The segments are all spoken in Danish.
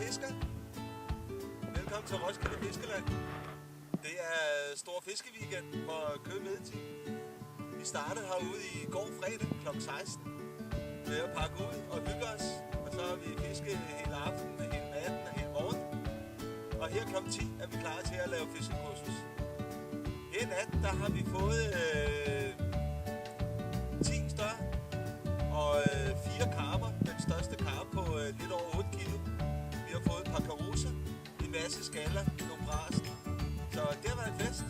fisker. Velkommen til Roskilde Fiskeland. Det er stor fiskeweekend for Køge Meditid. Vi startede herude i går fredag kl. 16 med at pakke ud og hygge os. Og så har vi fisket hele aftenen, hele natten og hele morgen. Og her kl. 10 er vi klar til at lave fiskekursus. Her i natten der har vi fået 10 større og 4 karper. Den største karpe på lidt over 8 kilo. Vi har fået et par karuser, en masse skaller, nogle brasen. Så det har været en fest.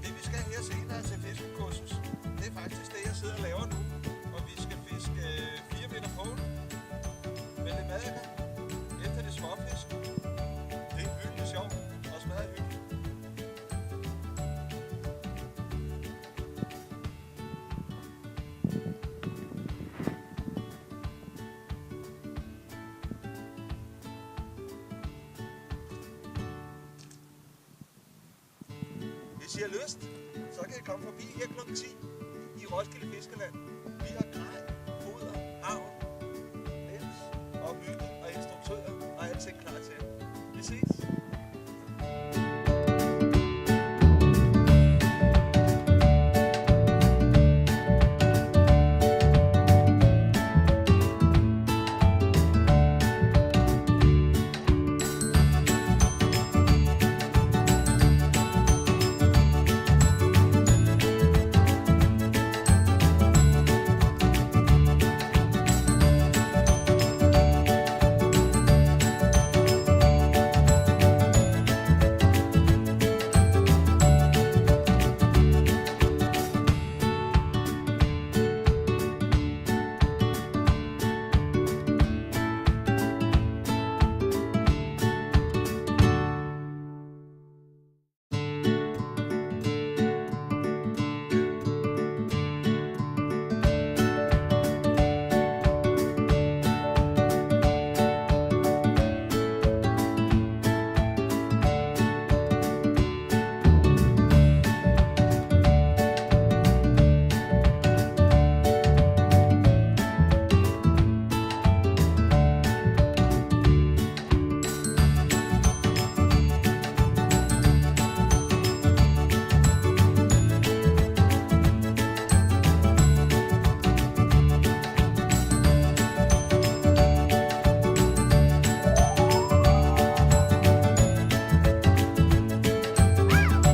Det vi skal her senere til fiskekursus, det er faktisk det jeg sidder og laver nu. Og vi skal fiske 4 meter pole med lidt maddiker efter det småfisk. Det er hyggelig sjovt og smadret hyggeligt. Hvis I har lyst, så kan I komme forbi her kl. 10 i Roskilde Fiskeland. Vi har grej, foder, havn, lens og hygge og instruktører og alting klar til. Vi ses.